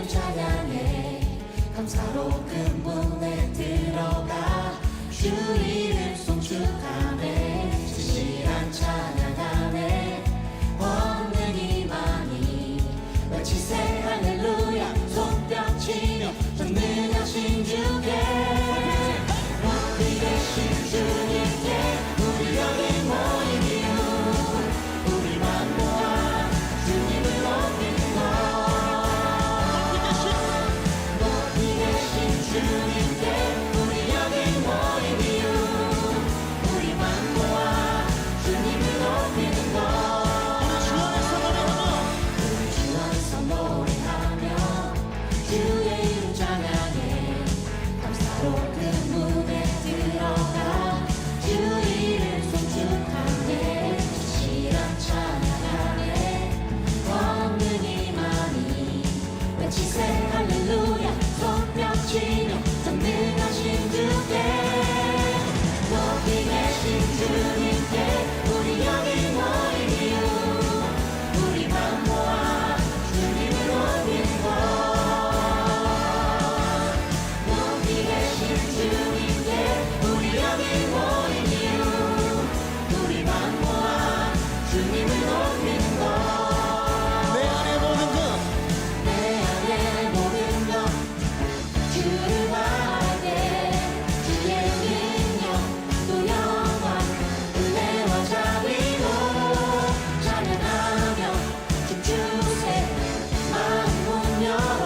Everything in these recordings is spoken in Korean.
찬양해 감사로 큰 문에 들어가 주 이름 송축하네 진실한 찬양하네 없는 이만희 외치세 할렐루야 손뼉치며 전능하신 주께 높이 계신 주님께 우리 여기 모인 이유 우리만 모아 주님을 높이는 것 높이 계신 주님께 우리 여기 모인 이유 우리만 모아 주님을 높이는 것 우리 주 안에서 노래하며 주의 이름 찬양해 감사로 그 문에 들어가 주 이름 송축하네 진실한 찬양하네 없는 이만희 외치세 할렐루야 손뼉치며 전능하신 주께 높이 계신 주님께 우리 여기 모인 이유 우리만 모아 주님을 높이는 것 높이 계신 주님께 우리 여기 모인 이유 우리만 모아 주님을 높이는 것 내 안에 모든 것 내 안에 모든 것 주를 바라게 주의 능력 또 영광 은혜와 자비로 찬양하며 춤추세 마음 문 열어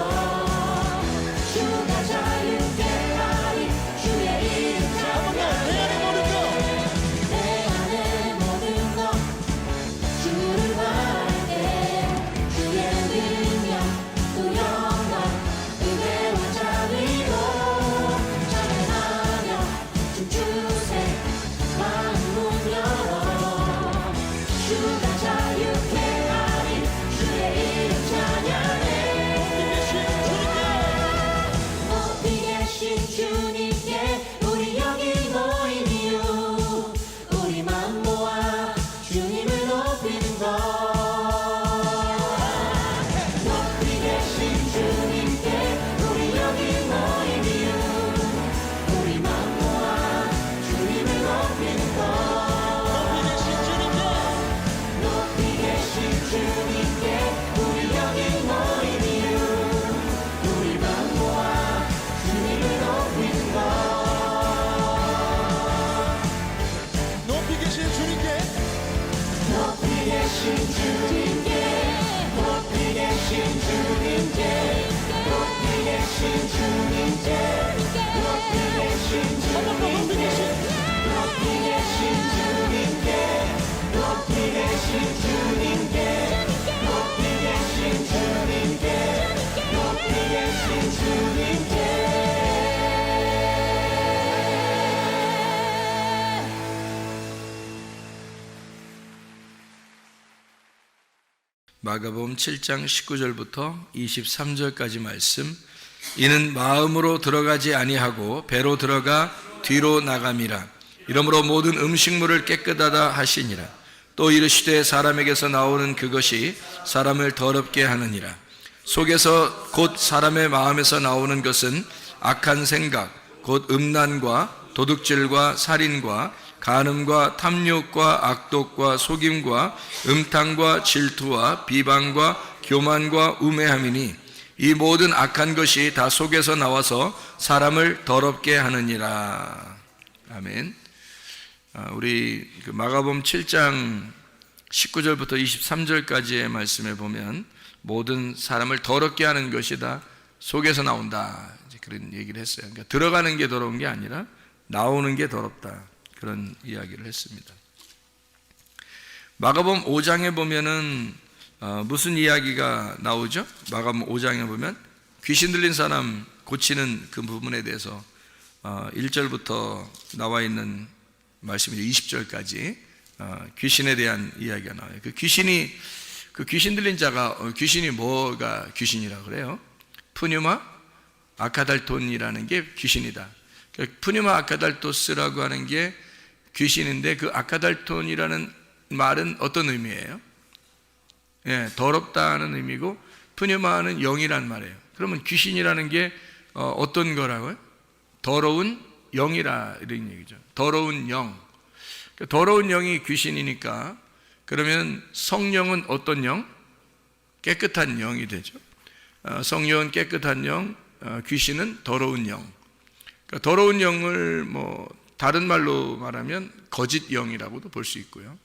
주가 자유케 하리 주의 이름 찬양해 내 안에 모든 것 주를 바라게 주의 능력 또 영광 은혜와 자비로 찬양하며 춤추세 마음 문 열어 주가 자유케 하리 주의 이름 찬양해 높이 계신 주님께 우리 여기 모인 이유 우리만 모아 주님을 높이는 것 높이 계신 주님께 우리 여기 모인 이유 우리만 모아 주님을 높이는 것 높이 계신 주님께 우리 여기 모인 이유 우리만 모아 주님을 높이는 것 높이 계신 주님께 높이 계신 주님께 높이 계신 주님께 높이 계신 주님께 높이 계신 주님께 높이 계신 주님께 높이 계신 주님께 높이 계신 주님께 높이 계신 주님께 마가복음 7장 19절부터 23절까지 말씀. 이는 마음으로 들어가지 아니하고 배로 들어가 뒤로 나감이라. 이러므로 모든 음식물을 깨끗하다 하시니라. 또 이르시되 사람에게서 나오는 그것이 사람을 더럽게 하느니라. 속에서 곧 사람의 마음에서 나오는 것은 악한 생각 곧 음란과 도둑질과 살인과 간음과 탐욕과 악독과 속임과 음탕과 질투와 비방과 교만과 우매함이니 이 모든 악한 것이 다 속에서 나와서 사람을 더럽게 하느니라. 아멘. 우리 마가복음 7장 19절부터 23절까지의 말씀에 보면 모든 사람을 더럽게 하는 것이 다 속에서 나온다, 그런 얘기를 했어요. 그러니까 들어가는 게 더러운 게 아니라 나오는 게 더럽다, 그런 이야기를 했습니다. 마가복음 5장에 보면은 무슨 이야기가 나오죠? 마가복음 5장에 보면 귀신 들린 사람 고치는 그 부분에 대해서 1절부터 나와 있는 말씀이 20절까지 귀신에 대한 이야기가 나와요. 그 귀신 들린 자가 귀신이 뭐가 귀신이라고 그래요? 푸뉴마 아카달톤이라는 게 귀신이다. 푸뉴마 아카달토스라고 하는 게 귀신인데 그 아카달톤이라는 말은 어떤 의미예요? 예, 더럽다는 의미고 푸뉴마는 영이란 말이에요. 그러면 귀신이라는 게 어떤 거라고요? 더러운 영이라 이런 얘기죠. 더러운 영. 더러운 영이 귀신이니까 그러면 성령은 어떤 영? 깨끗한 영이 되죠. 성령은 깨끗한 영, 귀신은 더러운 영. 그러니까 더러운 영을 뭐 다른 말로 말하면 거짓 영이라고도 볼 수 있고요.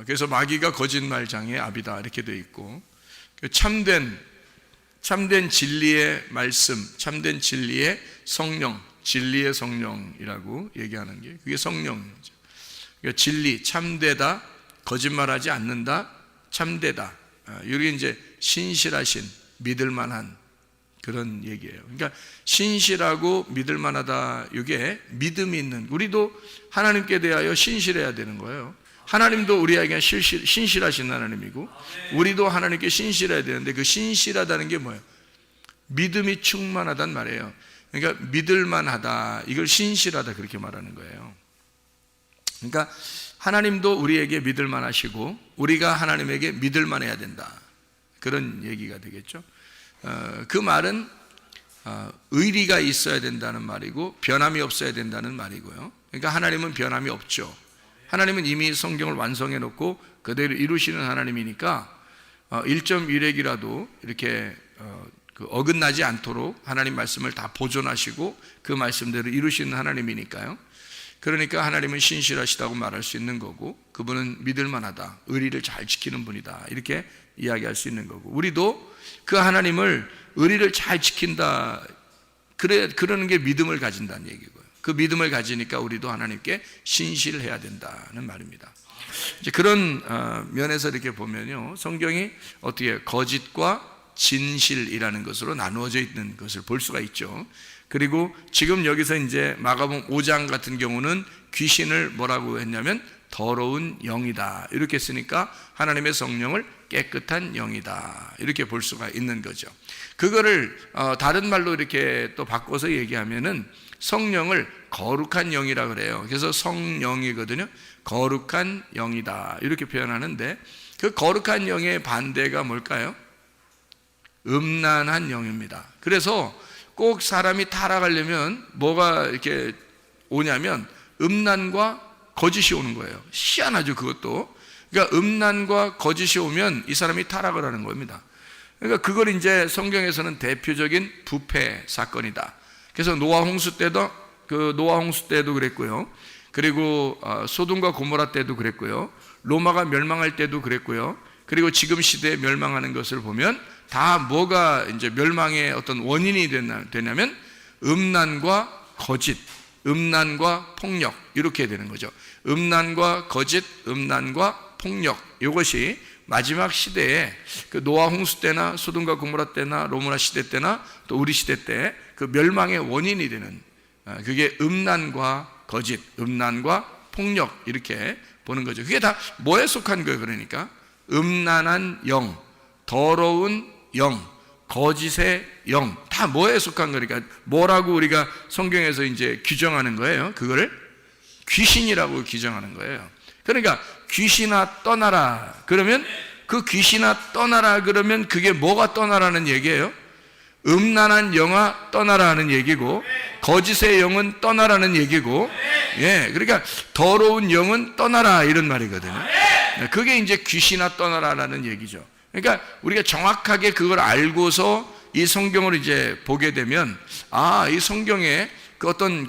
그래서 마귀가 거짓말장의 아비다 이렇게 되어 있고, 참된 진리의 말씀, 참된 진리의 성령, 진리의 성령이라고 얘기하는 게 그게 성령이죠. 그러니까 진리, 참되다, 거짓말하지 않는다, 참되다. 이게 이제 신실하신, 믿을만한 그런 얘기예요. 그러니까 신실하고 믿을만하다. 이게 믿음이 있는, 우리도 하나님께 대하여 신실해야 되는 거예요. 하나님도 우리에게 신실하신 하나님이고 우리도 하나님께 신실해야 되는데, 그 신실하다는 게 뭐예요? 믿음이 충만하단 말이에요. 그러니까 믿을만하다, 이걸 신실하다 그렇게 말하는 거예요. 그러니까 하나님도 우리에게 믿을만하시고 우리가 하나님에게 믿을만해야 된다, 그런 얘기가 되겠죠. 그 말은 의리가 있어야 된다는 말이고 변함이 없어야 된다는 말이고요. 그러니까 하나님은 변함이 없죠. 하나님은 이미 성경을 완성해 놓고 그대로 이루시는 하나님이니까 1.1핵이라도 이렇게 어긋나지 않도록 하나님 말씀을 다 보존하시고 그 말씀대로 이루시는 하나님이니까요. 그러니까 하나님은 신실하시다고 말할 수 있는 거고, 그분은 믿을만하다, 의리를 잘 지키는 분이다, 이렇게 이야기할 수 있는 거고, 우리도 그 하나님을 의리를 잘 지킨다, 그러는 게 믿음을 가진다는 얘기고요. 그 믿음을 가지니까 우리도 하나님께 신실해야 된다는 말입니다. 이제 그런 면에서 이렇게 보면요, 성경이 어떻게 거짓과 진실이라는 것으로 나누어져 있는 것을 볼 수가 있죠. 그리고 지금 여기서 이제 마가복음 5장 같은 경우는 귀신을 뭐라고 했냐면 더러운 영이다, 이렇게 쓰니까 하나님의 성령을 깨끗한 영이다, 이렇게 볼 수가 있는 거죠. 그거를 다른 말로 이렇게 또 바꿔서 얘기하면은 성령을 거룩한 영이라 그래요. 그래서 성령이거든요. 거룩한 영이다, 이렇게 표현하는데, 그 거룩한 영의 반대가 뭘까요? 음란한 영입니다. 그래서 꼭 사람이 타락하려면 뭐가 이렇게 오냐면 음란과 거짓이 오는 거예요. 희한하죠, 그것도. 그러니까 음란과 거짓이 오면 이 사람이 타락을 하는 겁니다. 그러니까 그걸 이제 성경에서는 대표적인 부패 사건이다. 그래서 노아 홍수 때도 그랬고요. 그리고 소돔과 고모라 때도 그랬고요. 로마가 멸망할 때도 그랬고요. 그리고 지금 시대에 멸망하는 것을 보면 다 뭐가 이제 멸망의 어떤 원인이 되냐면 음란과 거짓, 음란과 폭력, 이렇게 되는 거죠. 음란과 거짓, 음란과 폭력, 이것이 마지막 시대에 그 노아 홍수 때나 소돔과 고모라 때나 로마 시대 때나 또 우리 시대 때 그 멸망의 원인이 되는, 그게 음란과 거짓, 음란과 폭력, 이렇게 보는 거죠. 그게 다 뭐에 속한 거예요? 그러니까 음란한 영, 더러운 영, 거짓의 영, 다 뭐에 속한 거니까 뭐라고 우리가 성경에서 이제 규정하는 거예요? 그거를 귀신이라고 규정하는 거예요. 그러니까 귀신아 떠나라 그러면, 그 귀신아 떠나라 그러면 그게 뭐가 떠나라는 얘기예요? 음란한 영아 떠나라 하는 얘기고, 거짓의 영은 떠나라는 얘기고, 예, 그러니까 더러운 영은 떠나라, 이런 말이거든요. 그게 이제 귀신아 떠나라라는 얘기죠. 그러니까 우리가 정확하게 그걸 알고서 이 성경을 이제 보게 되면, 이 성경에 그 어떤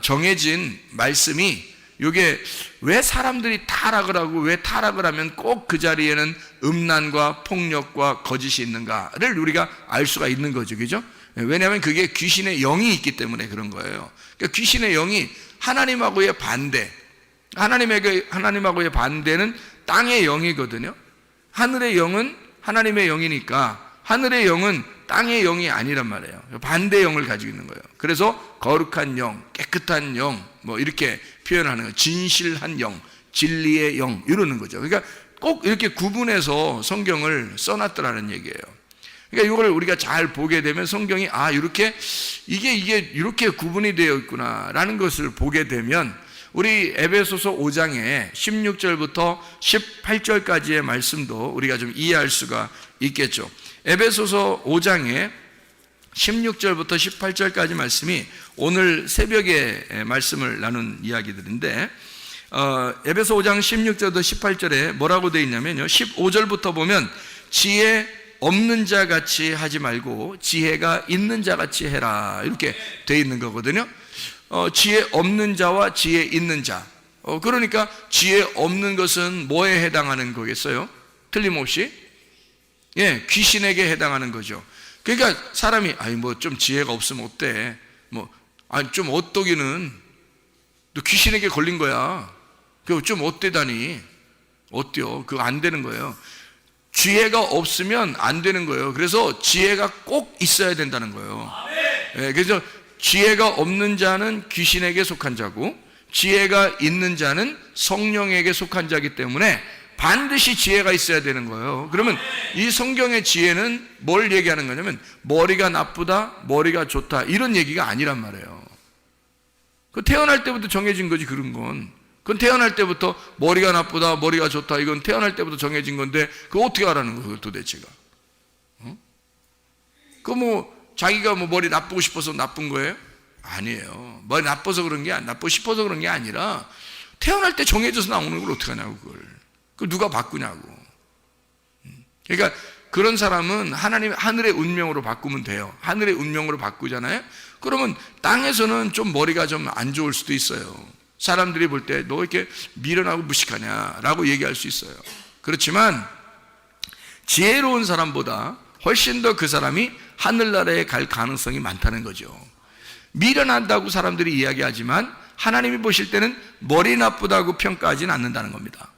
정해진 말씀이, 이게 왜 사람들이 타락을 하고 왜 타락을 하면 꼭 그 자리에는 음란과 폭력과 거짓이 있는가를 우리가 알 수가 있는 거죠. 그죠? 왜냐하면 그게 귀신의 영이 있기 때문에 그런 거예요. 그러니까 귀신의 영이 하나님하고의 반대, 하나님하고의 반대는 땅의 영이거든요. 하늘의 영은 하나님의 영이니까 하늘의 영은 땅의 영이 아니란 말이에요. 반대 영을 가지고 있는 거예요. 그래서 거룩한 영, 깨끗한 영, 뭐 이렇게 표현하는 거예요. 진실한 영, 진리의 영, 이러는 거죠. 그러니까 꼭 이렇게 구분해서 성경을 써놨더라는 얘기예요. 그러니까 이걸 우리가 잘 보게 되면 성경이 이렇게 이게 이렇게 구분이 되어 있구나라는 것을 보게 되면 우리 에베소서 5장에 16절부터 18절까지의 말씀도 우리가 좀 이해할 수가 있겠죠. 에베소서 5장에 16절부터 18절까지 말씀이 오늘 새벽에 말씀을 나눈 이야기들인데, 에베소 5장 16절부터 18절에 뭐라고 되어 있냐면요, 15절부터 보면 지혜 없는 자 같이 하지 말고 지혜가 있는 자 같이 해라, 이렇게 되어 있는 거거든요. 지혜 없는 자와 지혜 있는 자, 그러니까 지혜 없는 것은 뭐에 해당하는 거겠어요? 틀림없이 귀신에게 해당하는 거죠. 그러니까 사람이 뭐 좀 지혜가 없으면 어때? 좀 어떠기는 너 귀신에게 걸린 거야. 그 좀 어때다니? 어때요? 그거 안 되는 거예요. 지혜가 없으면 안 되는 거예요. 그래서 지혜가 꼭 있어야 된다는 거예요. 그래서 지혜가 없는 자는 귀신에게 속한 자고 지혜가 있는 자는 성령에게 속한 자이기 때문에 반드시 지혜가 있어야 되는 거예요. 그러면 이 성경의 지혜는 뭘 얘기하는 거냐면 머리가 나쁘다, 머리가 좋다, 이런 얘기가 아니란 말이에요. 그 태어날 때부터 정해진 거지, 그런 건. 그건 태어날 때부터 머리가 나쁘다, 머리가 좋다, 이건 태어날 때부터 정해진 건데 그거 어떻게 하라는 거예요, 도대체가? 자기가 머리 나쁘고 싶어서 나쁜 거예요? 아니에요. 머리 나빠서 그런 게, 나쁘고 싶어서 그런 게 아니라 태어날 때 정해져서 나오는 걸 어떻게 하냐고, 그걸 누가 바꾸냐고. 그러니까 그런 사람은 하늘의 운명으로 바꾸면 돼요. 하늘의 운명으로 바꾸잖아요. 그러면 땅에서는 좀 머리가 좀 안 좋을 수도 있어요. 사람들이 볼 때 너 이렇게 미련하고 무식하냐라고 얘기할 수 있어요. 그렇지만 지혜로운 사람보다 훨씬 더 그 사람이 하늘나라에 갈 가능성이 많다는 거죠. 미련한다고 사람들이 이야기하지만 하나님이 보실 때는 머리 나쁘다고 평가하지는 않는다는 겁니다.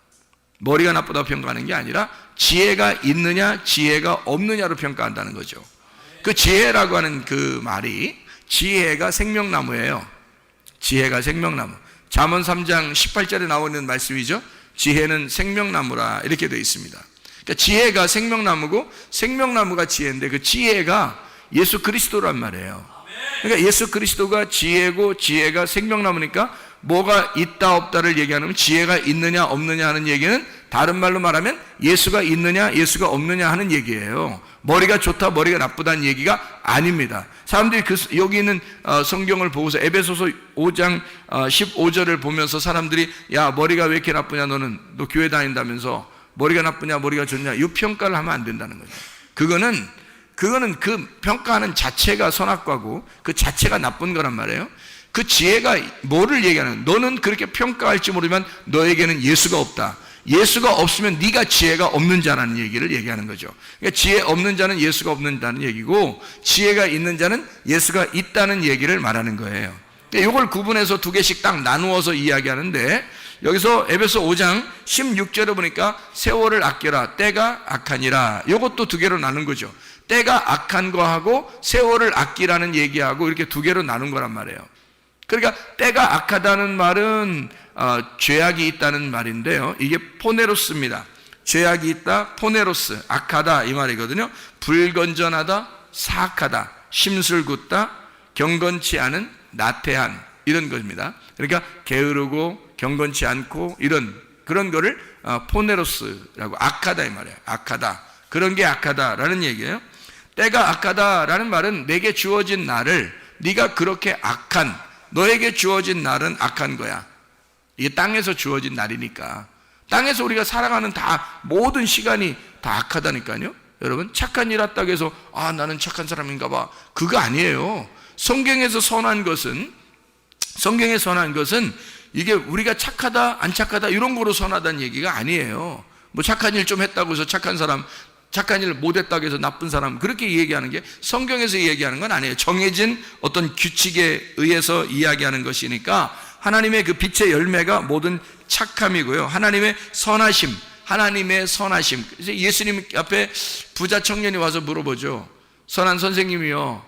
머리가 나쁘다고 평가하는 게 아니라 지혜가 있느냐 지혜가 없느냐로 평가한다는 거죠. 그 지혜라고 하는 그 말이, 지혜가 생명나무예요. 지혜가 생명나무. 잠언 3장 18절에 나오는 말씀이죠. 지혜는 생명나무라, 이렇게 되어 있습니다. 그러니까 지혜가 생명나무고 생명나무가 지혜인데 그 지혜가 예수 그리스도란 말이에요. 그러니까 예수 그리스도가 지혜고 지혜가 생명나무니까 뭐가 있다 없다를 얘기하면 지혜가 있느냐 없느냐 하는 얘기는 다른 말로 말하면 예수가 있느냐 예수가 없느냐 하는 얘기예요. 머리가 좋다 머리가 나쁘다는 얘기가 아닙니다. 사람들이 여기 있는 성경을 보고서 에베소서 5장 15절을 보면서 사람들이 야 머리가 왜 이렇게 나쁘냐, 너 교회 다닌다면서 머리가 나쁘냐 머리가 좋냐, 이 평가를 하면 안 된다는 거죠. 그거는 그 평가하는 자체가 선악과고 그 자체가 나쁜 거란 말이에요. 그 지혜가 뭐를 얘기하는, 너는 그렇게 평가할지 모르지만 너에게는 예수가 없다. 예수가 없으면 네가 지혜가 없는 자라는 얘기를 얘기하는 거죠. 그러니까 지혜 없는 자는 예수가 없는다는 얘기고 지혜가 있는 자는 예수가 있다는 얘기를 말하는 거예요. 이걸 구분해서 두 개씩 딱 나누어서 이야기하는데, 여기서 에베소 5장 16절에 보니까 세월을 아껴라, 때가 악하니라, 이것도 두 개로 나눈 거죠. 때가 악한 거하고 세월을 아끼라는 얘기하고 이렇게 두 개로 나눈 거란 말이에요. 그러니까 때가 악하다는 말은 죄악이 있다는 말인데요, 이게 포네로스입니다. 죄악이 있다, 포네로스, 악하다 이 말이거든요. 불건전하다, 사악하다, 심술궂다, 경건치 않은, 나태한, 이런 것입니다. 그러니까 게으르고 경건치 않고 그런 거를 포네로스라고, 악하다 이 말이에요. 악하다, 그런 게 악하다라는 얘기예요. 때가 악하다라는 말은 내게 주어진 날을, 네가 그렇게 악한, 너에게 주어진 날은 악한 거야. 이게 땅에서 주어진 날이니까. 땅에서 우리가 살아가는 모든 시간이 다 악하다니까요. 여러분, 착한 일 했다고 해서 나는 착한 사람인가 봐, 그거 아니에요. 성경에서 선한 것은 이게 우리가 착하다 안 착하다 이런 거로 선하다는 얘기가 아니에요. 뭐 착한 일 좀 했다고 해서 착한 일 못했다고 해서 나쁜 사람, 그렇게 얘기하는 게 성경에서 얘기하는 건 아니에요. 정해진 어떤 규칙에 의해서 이야기하는 것이니까 하나님의 그 빛의 열매가 모든 착함이고요, 하나님의 선하심. 그래서 예수님 앞에 부자 청년이 와서 물어보죠. 선한 선생님이요,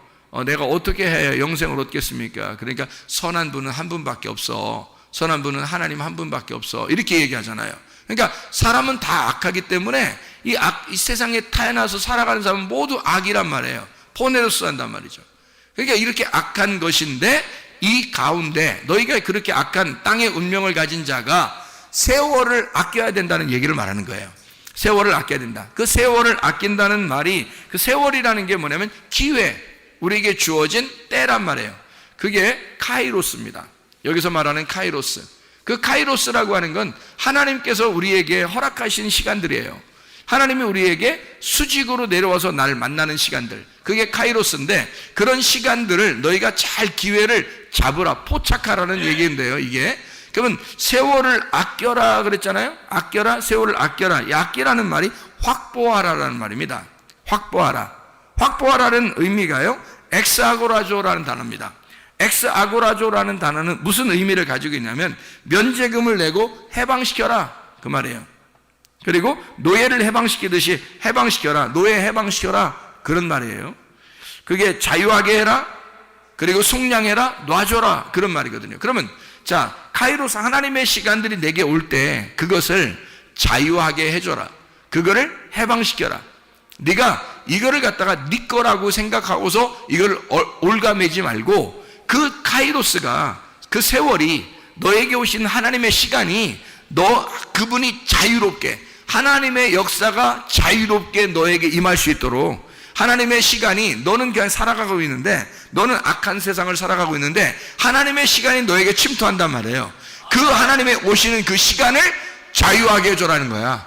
내가 어떻게 해야 영생을 얻겠습니까? 그러니까 선한 분은 한 분밖에 없어. 선한 분은 하나님 한 분밖에 없어. 이렇게 얘기하잖아요. 그러니까 사람은 다 악하기 때문에 이 세상에 태어나서 살아가는 사람은 모두 악이란 말이에요. 포네로스 한단 말이죠. 그러니까 이렇게 악한 것인데 이 가운데 너희가 그렇게 악한 땅의 운명을 가진 자가 세월을 아껴야 된다는 얘기를 말하는 거예요. 세월을 아껴야 된다. 그 세월을 아낀다는 말이, 그 세월이라는 게 뭐냐면 기회, 우리에게 주어진 때란 말이에요. 그게 카이로스입니다. 여기서 말하는 카이로스. 그 카이로스라고 하는 건 하나님께서 우리에게 허락하신 시간들이에요. 하나님이 우리에게 수직으로 내려와서 나를 만나는 시간들, 그게 카이로스인데, 그런 시간들을 너희가 잘 기회를 잡으라, 포착하라는 얘기인데요. 이게 그러면 세월을 아껴라 그랬잖아요. 아껴라, 세월을 아껴라. 이 아끼라는 말이 확보하라라는 말입니다. 확보하라. 확보하라는 의미가요, 엑스아고라조라는 단어입니다. 엑스아고라조라는 단어는 무슨 의미를 가지고 있냐면 면제금을 내고 해방시켜라, 그 말이에요. 그리고 노예를 해방시키듯이 해방시켜라, 노예 해방시켜라, 그런 말이에요. 그게 자유하게 해라, 그리고 속량해라, 놔줘라, 그런 말이거든요. 그러면 자, 카이로스, 하나님의 시간들이 내게 올 때 그것을 자유하게 해줘라, 그거를 해방시켜라. 네가 이거를 갖다가 네 거라고 생각하고서 이걸 올가매지 말고, 그 카이로스가, 그 세월이, 너에게 오신 하나님의 시간이 그분이 자유롭게, 하나님의 역사가 자유롭게 너에게 임할 수 있도록, 하나님의 시간이, 너는 그냥 살아가고 있는데, 너는 악한 세상을 살아가고 있는데 하나님의 시간이 너에게 침투한단 말이에요. 그 하나님의 오시는 그 시간을 자유하게 해줘라는 거야.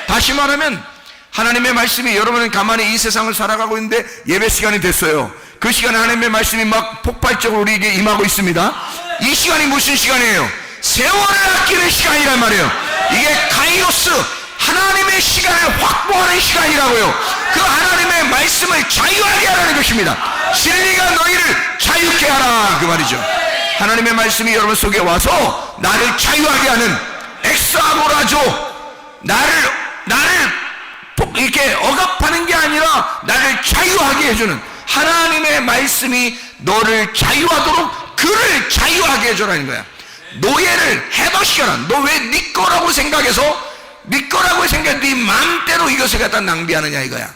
다시 말하면 하나님의 말씀이, 여러분은 가만히 이 세상을 살아가고 있는데 예배 시간이 됐어요. 그 시간에 하나님의 말씀이 막 폭발적으로 우리에게 임하고 있습니다. 이 시간이 무슨 시간이에요? 세월을 아끼는 시간이란 말이에요. 이게 카이로스, 하나님의 시간을 확보하는 시간이라고요. 그 하나님의 말씀을 자유하게 하라는 것입니다. 진리가 너희를 자유케 하라, 그 말이죠. 하나님의 말씀이 여러분 속에 와서 나를 자유하게 하는 엑스아고라조, 나를 이렇게 억압하는 게 아니라 나를 자유하게 해주는 하나님의 말씀이 너를 자유하도록 그를 자유하게 해줘라는 거야. 노예를 해방시켜라. 너 왜 네 거라고 생각해서, 네 거라고 생각해 네 마음대로 이것을 갖다 낭비하느냐 이거야.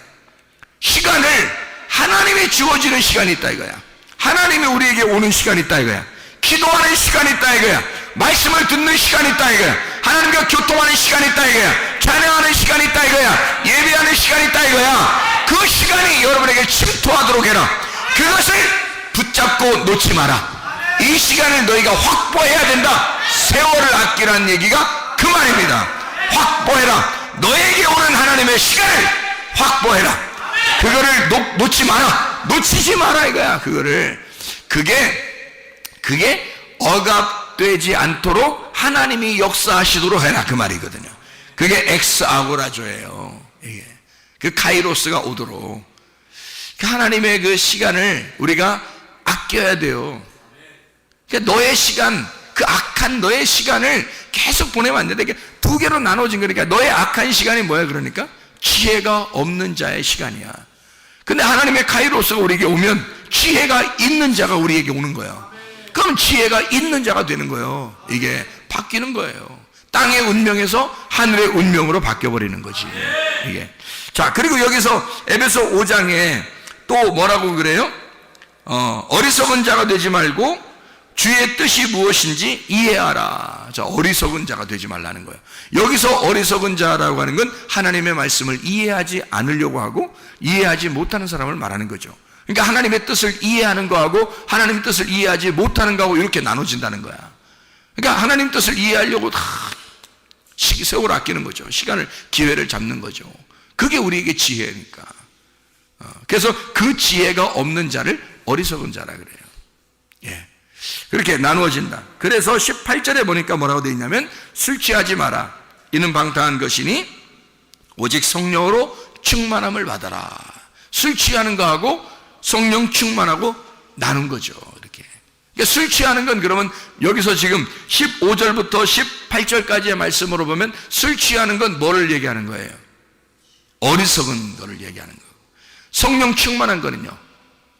시간을, 하나님이 주어지는 시간이 있다 이거야. 하나님이 우리에게 오는 시간이 있다 이거야. 기도하는 시간이 있다 이거야. 말씀을 듣는 시간이 있다 이거야. 하나님과 교통하는 시간이 있다 이거야. 찬양하는 시간이 있다 이거야. 예배하는 시간이 있다 이거야. 그 시간이 여러분에게 침투하도록 해라. 그것을 붙잡고 놓지 마라. 이 시간을 너희가 확보해야 된다. 세월을 아끼라는 얘기가 그 말입니다. 확보해라. 너에게 오는 하나님의 시간을 확보해라. 그거를 놓지 마라. 놓치지 마라 이거야. 그거를, 그게 억압되지 않도록 하나님이 역사하시도록 해라, 그 말이거든요. 그게 엑스아고라조예요. 이게 그 카이로스가 오도록, 그 하나님의 그 시간을 우리가 아껴야 돼요. 그러니까 너의 시간, 그 악한 너의 시간을 계속 보내면 안 된다. 두 개로 나눠진 거니까. 너의 악한 시간이 뭐야? 그러니까 지혜가 없는 자의 시간이야. 근데 하나님의 카이로스가 우리에게 오면 지혜가 있는 자가 우리에게 오는 거야. 그럼 지혜가 있는 자가 되는 거예요. 이게 바뀌는 거예요. 땅의 운명에서 하늘의 운명으로 바뀌어버리는 거지 이게. 자, 그리고 여기서 에베소 5장에 또 뭐라고 그래요? 어리석은 자가 되지 말고 주의 뜻이 무엇인지 이해하라. 자, 어리석은 자가 되지 말라는 거예요. 여기서 어리석은 자라고 하는 건 하나님의 말씀을 이해하지 않으려고 하고 이해하지 못하는 사람을 말하는 거죠. 그러니까 하나님의 뜻을 이해하는 거하고 하나님의 뜻을 이해하지 못하는 거하고 이렇게 나눠진다는 거야. 그러니까 하나님 뜻을 이해하려고 다 세월을 아끼는 거죠. 시간을, 기회를 잡는 거죠. 그게 우리에게 지혜니까. 그래서 그 지혜가 없는 자를 어리석은 자라 그래요. 예. 그렇게 나누어진다. 그래서 18절에 보니까 뭐라고 되어 있냐면 술 취하지 마라. 이는 방탕한 것이니 오직 성령으로 충만함을 받아라. 술 취하는 거하고 성령 충만하고 나눈 거죠. 이렇게. 그러니까 술 취하는 건 그러면 여기서 지금 15절부터 18절까지의 말씀으로 보면 술 취하는 건 뭐를 얘기하는 거예요? 어리석은 거를 얘기하는 거고, 성령 충만한 거는요,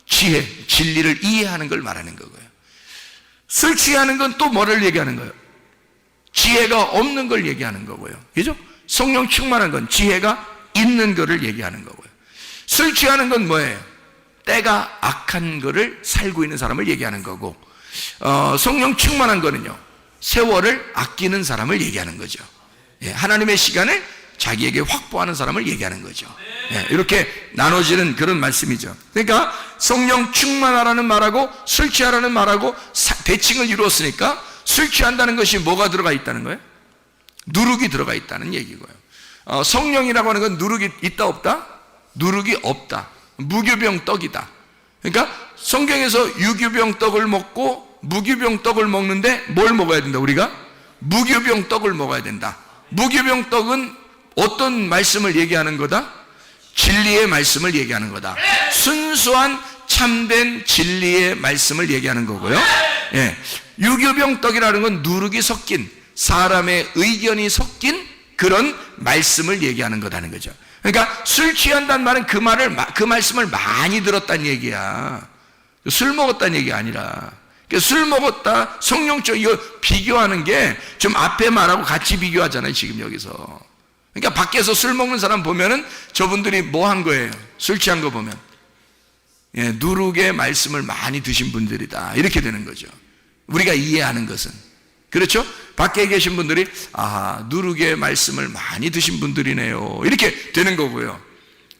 지혜, 진리를 이해하는 걸 말하는 거고요. 술 취하는 건 또 뭐를 얘기하는 거예요? 지혜가 없는 걸 얘기하는 거고요. 그죠? 성령 충만한 건 지혜가 있는 거를 얘기하는 거고요. 술 취하는 건 뭐예요? 때가 악한 거를 살고 있는 사람을 얘기하는 거고, 성령 충만한 거는요, 세월을 아끼는 사람을 얘기하는 거죠. 예, 하나님의 시간을 자기에게 확보하는 사람을 얘기하는 거죠. 예, 이렇게 나눠지는 그런 말씀이죠. 그러니까 성령 충만하라는 말하고 술 취하라는 말하고 대칭을 이루었으니까 술 취한다는 것이 뭐가 들어가 있다는 거예요? 누룩이 들어가 있다는 얘기고요. 성령이라고 하는 건 누룩이 있다 없다? 누룩이 없다. 무교병 떡이다. 그러니까 성경에서 유교병 떡을 먹고 무교병 떡을 먹는데 뭘 먹어야 된다? 우리가 무교병 떡을 먹어야 된다. 무교병 떡은 어떤 말씀을 얘기하는 거다? 진리의 말씀을 얘기하는 거다. 순수한 참된 진리의 말씀을 얘기하는 거고요. 예. 유교병 떡이라는 건 누룩이 섞인, 사람의 의견이 섞인 그런 말씀을 얘기하는 거다는 거죠. 그러니까 술 취한다는 말은 그 말씀을 많이 들었다는 얘기야. 술 먹었다는 얘기가 아니라, 술 먹었다, 성령적, 이거 비교하는 게 좀 앞에 말하고 같이 비교하잖아요, 지금 여기서. 그러니까 밖에서 술 먹는 사람 보면은 저분들이 뭐 한 거예요? 술 취한 거 보면. 예, 누룩의 말씀을 많이 드신 분들이다. 이렇게 되는 거죠. 우리가 이해하는 것은. 그렇죠? 밖에 계신 분들이, 아, 누룩의 말씀을 많이 드신 분들이네요. 이렇게 되는 거고요.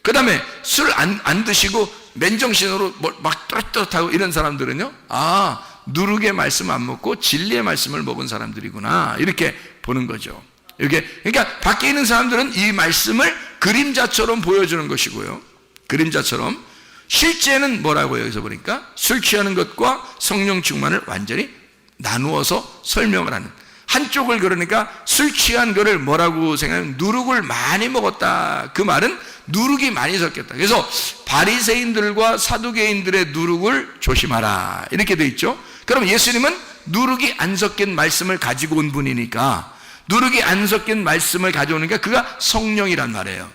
그 다음에 술 안 드시고 맨정신으로 막 떳떳하고 이런 사람들은요, 아, 누룩의 말씀 안 먹고 진리의 말씀을 먹은 사람들이구나. 이렇게 보는 거죠. 이렇게, 그러니까 밖에 있는 사람들은 이 말씀을 그림자처럼 보여주는 것이고요. 그림자처럼. 실제는 뭐라고 여기서 보니까 술 취하는 것과 성령 충만을 완전히 나누어서 설명을 하는. 한쪽을 그러니까 술 취한 거를 뭐라고 생각하면 누룩을 많이 먹었다. 그 말은 누룩이 많이 섞였다. 그래서 바리새인들과 사두개인들의 누룩을 조심하라. 이렇게 돼 있죠. 그럼 예수님은 누룩이 안 섞인 말씀을 가지고 온 분이니까, 누룩이 안 섞인 말씀을 가져오니까 그가 성령이란 말이에요.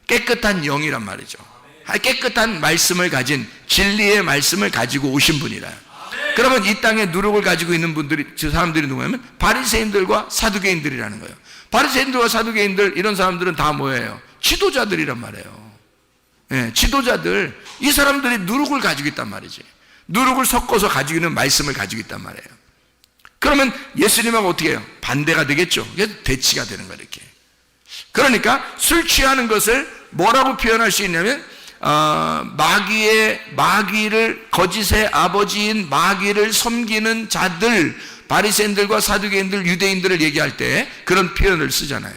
깨끗한 영이란 말이죠. 깨끗한 말씀을 가진 진리의 말씀을 가지고 오신 분이라. 그러면 이 땅에 누룩을 가지고 있는 분들이, 저 사람들이 누구냐면 바리새인들과 사두개인들이라는 거예요. 바리새인들과 사두개인들, 이런 사람들은 다 뭐예요? 지도자들이란 말이에요. 예, 지도자들. 이 사람들이 누룩을 가지고 있단 말이지. 누룩을 섞어서 가지고 있는 말씀을 가지고 있단 말이에요. 그러면 예수님하고 어떻게 해요? 반대가 되겠죠. 그래서 대치가 되는 거예요, 이렇게. 그러니까 술 취하는 것을 뭐라고 표현할 수 있냐면, 마귀를, 거짓의 아버지인 마귀를 섬기는 자들, 바리새인들과 사두개인들, 유대인들을 얘기할 때 그런 표현을 쓰잖아요.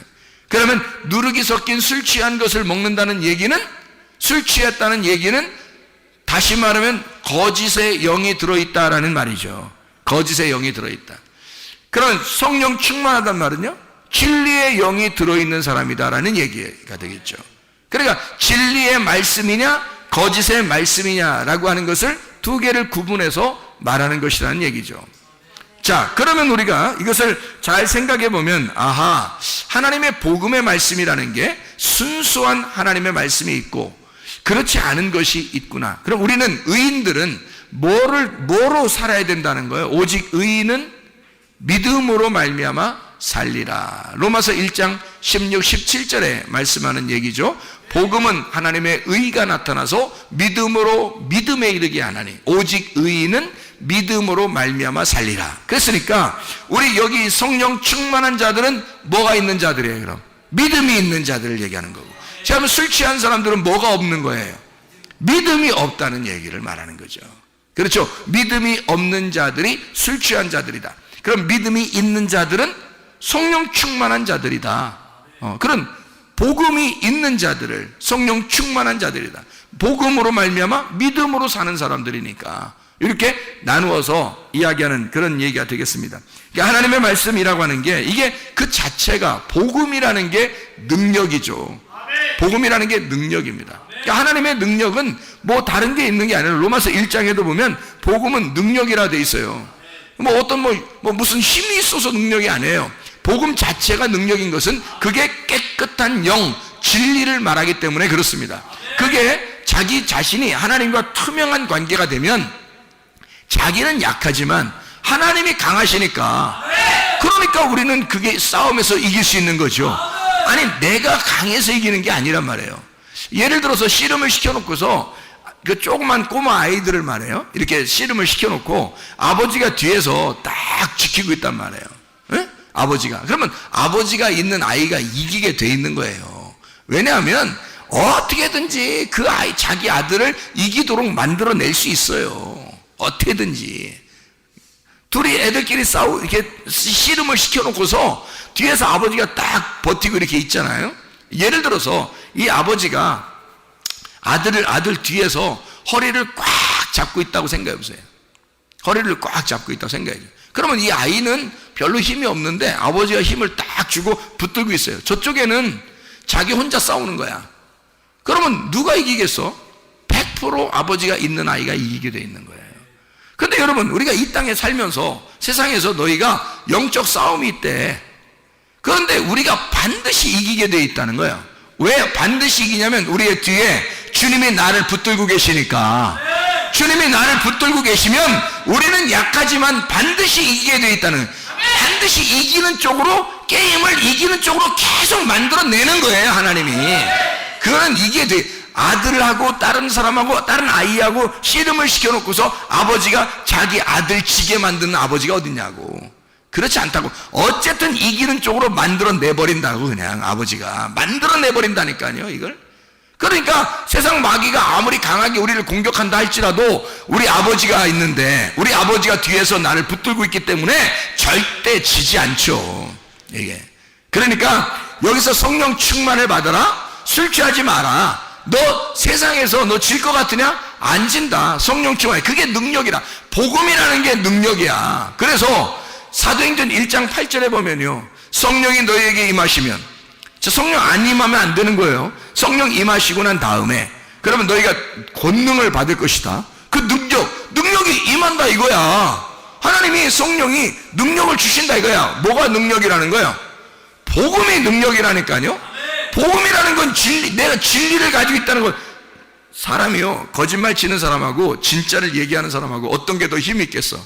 그러면 누룩이 섞인 술 취한 것을 먹는다는 얘기는, 술 취했다는 얘기는 다시 말하면 거짓의 영이 들어있다라는 말이죠. 거짓의 영이 들어있다. 그러면 성령 충만하단 말은요, 진리의 영이 들어있는 사람이다라는 얘기가 되겠죠. 그러니까 진리의 말씀이냐 거짓의 말씀이냐라고 하는 것을 두 개를 구분해서 말하는 것이라는 얘기죠. 자, 그러면 우리가 이것을 잘 생각해 보면, 아하, 하나님의 복음의 말씀이라는 게 순수한 하나님의 말씀이 있고 그렇지 않은 것이 있구나. 그럼 우리는, 의인들은 뭐로 살아야 된다는 거예요? 오직 의인은 믿음으로 말미암아 살리라. 로마서 1장 16, 17절에 말씀하는 얘기죠. 복음은 하나님의 의가 나타나서 믿음에 이르게 하나니 오직 의인은 믿음으로 말미암아 살리라. 그랬으니까 우리 여기 성령 충만한 자들은 뭐가 있는 자들이에요? 그럼 믿음이 있는 자들을 얘기하는 거고, 자, 그럼 술 취한 사람들은 뭐가 없는 거예요? 믿음이 없다는 얘기를 말하는 거죠. 그렇죠? 믿음이 없는 자들이 술 취한 자들이다. 그럼 믿음이 있는 자들은 성령 충만한 자들이다. 그런 복음이 있는 자들을 성령 충만한 자들이다. 복음으로 말미암아 믿음으로 사는 사람들이니까 이렇게 나누어서 이야기하는 그런 얘기가 되겠습니다. 그러니까 하나님의 말씀이라고 하는 게, 이게 그 자체가, 복음이라는 게 능력이죠. 복음이라는 게 능력입니다. 그러니까 하나님의 능력은 뭐 다른 게 있는 게 아니라, 로마서 1장에도 보면 복음은 능력이라 돼 있어요. 무슨 힘이 있어서 능력이 아니에요. 복음 자체가 능력인 것은 그게 깨끗한 영, 진리를 말하기 때문에 그렇습니다. 그게 자기 자신이 하나님과 투명한 관계가 되면 자기는 약하지만 하나님이 강하시니까, 그러니까 우리는 그게 싸움에서 이길 수 있는 거죠. 아니, 내가 강해서 이기는 게 아니란 말이에요. 예를 들어서 씨름을 시켜놓고서 그 조그만 꼬마 아이들을 말해요. 이렇게 씨름을 시켜놓고 아버지가 뒤에서 딱 지키고 있단 말이에요. 예? 아버지가. 그러면 아버지가 있는 아이가 이기게 돼 있는 거예요. 왜냐하면 어떻게든지 그 아이, 자기 아들을 이기도록 만들어낼 수 있어요. 어떻게든지. 둘이 애들끼리 이렇게 씨름을 시켜놓고서 뒤에서 아버지가 딱 버티고 이렇게 있잖아요. 예를 들어서 이 아버지가 아들 뒤에서 허리를 꽉 잡고 있다고 생각해 보세요. 허리를 꽉 잡고 있다고 생각해 보세요. 그러면 이 아이는 별로 힘이 없는데 아버지가 힘을 딱 주고 붙들고 있어요. 저쪽에는 자기 혼자 싸우는 거야. 그러면 누가 이기겠어? 100% 아버지가 있는 아이가 이기게 돼 있는 거예요. 근데 여러분, 우리가 이 땅에 살면서 세상에서 너희가 영적 싸움이 있대. 그런데 우리가 반드시 이기게 돼 있다는 거예요. 왜 반드시 이기냐면 우리의 뒤에 주님이 나를 붙들고 계시니까. 주님이 나를 붙들고 계시면 우리는 약하지만 반드시 이기게 돼 있다는 거예요. 반드시 이기는 쪽으로, 게임을 이기는 쪽으로 계속 만들어내는 거예요, 하나님이. 그거는 이게 돼. 아들하고 다른 사람하고 다른 아이하고 씨름을 시켜놓고서 아버지가 자기 아들 지게 만드는 아버지가 어딨냐고. 그렇지 않다고. 어쨌든 이기는 쪽으로 만들어내버린다고. 그냥 아버지가 만들어내버린다니까요, 이걸. 그러니까 세상 마귀가 아무리 강하게 우리를 공격한다 할지라도 우리 아버지가 있는데, 우리 아버지가 뒤에서 나를 붙들고 있기 때문에 절대 지지 않죠, 이게. 그러니까 여기서 성령 충만을 받아라. 술 취하지 마라. 너 세상에서 너 질 것 같으냐? 안 진다. 성령 충만. 그게 능력이라. 복음이라는 게 능력이야. 그래서 사도행전 1장 8절에 보면요, 성령이 너희에게 임하시면, 저 성령 안 임하면 안 되는 거예요. 성령 임하시고 난 다음에 그러면 너희가 권능을 받을 것이다. 그 능력이 임한다 이거야. 하나님이 성령이 능력을 주신다 이거야. 뭐가 능력이라는 거야? 복음이 능력이라니까요. 복음이라는 건 진리, 내가 진리를 가지고 있다는 건. 사람이요, 거짓말 치는 사람하고 진짜를 얘기하는 사람하고 어떤 게 더 힘이 있겠어?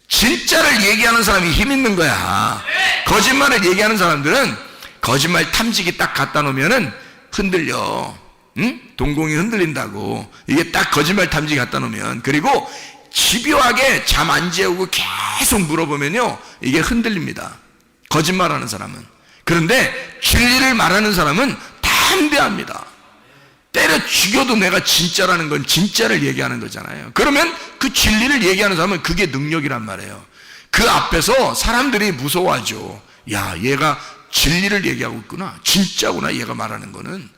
진짜를 얘기하는 사람이 힘 있는 거야. 거짓말을 얘기하는 사람들은 거짓말 탐지기 딱 갖다 놓으면은 흔들려. 응? 동공이 흔들린다고. 이게 딱 거짓말 탐지기 갖다 놓으면. 그리고 집요하게 잠 안 재우고 계속 물어보면요, 이게 흔들립니다. 거짓말하는 사람은. 그런데 진리를 말하는 사람은 담대합니다. 때려 죽여도 내가 진짜라는 건 진짜를 얘기하는 거잖아요. 그러면 그 진리를 얘기하는 사람은 그게 능력이란 말이에요. 그 앞에서 사람들이 무서워하죠. 야, 얘가 진리를 얘기하고 있구나. 진짜구나, 얘가 말하는 거는.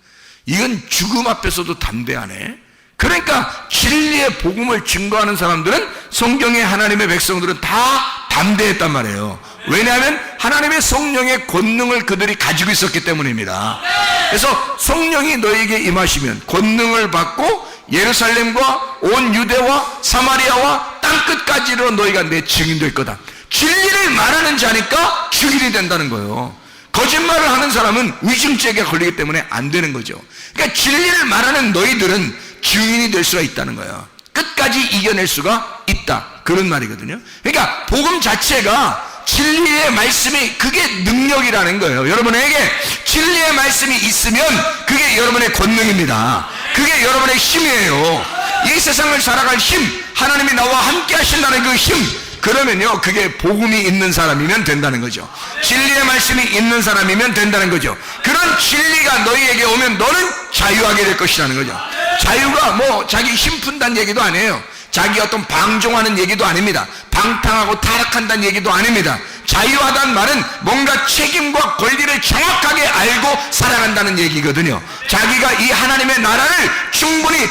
이건 죽음 앞에서도 담대하네. 그러니까 진리의 복음을 증거하는 사람들은, 성경의 하나님의 백성들은 다 담대했단 말이에요. 왜냐하면 하나님의 성령의 권능을 그들이 가지고 있었기 때문입니다. 그래서 성령이 너에게 임하시면 권능을 받고 예루살렘과 온 유대와 사마리아와 땅끝까지로 너희가 내 증인 될 거다. 진리를 말하는 자니까 증인이 된다는 거예요. 거짓말을 하는 사람은 위증죄가 걸리기 때문에 안 되는 거죠. 그러니까 진리를 말하는 너희들은 증인이 될 수가 있다는 거예요. 끝까지 이겨낼 수가 있다, 그런 말이거든요. 그러니까 복음 자체가, 진리의 말씀이, 그게 능력이라는 거예요. 여러분에게 진리의 말씀이 있으면 그게 여러분의 권능입니다. 그게 여러분의 힘이에요. 이 세상을 살아갈 힘, 하나님이 나와 함께 하신다는 그 힘, 그러면요, 그게 복음이 있는 사람이면 된다는 거죠. 진리의 말씀이 있는 사람이면 된다는 거죠. 그런 진리가 너희에게 오면 너는 자유하게 될 것이라는 거죠. 자유가 뭐 자기 힘 푼다는 얘기도 아니에요. 자기 어떤 방종하는 얘기도 아닙니다. 방탕하고 타락한다는 얘기도 아닙니다. 자유하다는 말은 뭔가 책임과 권리를 정확하게 알고 살아간다는 얘기거든요. 자기가 이 하나님의 나라를 충분히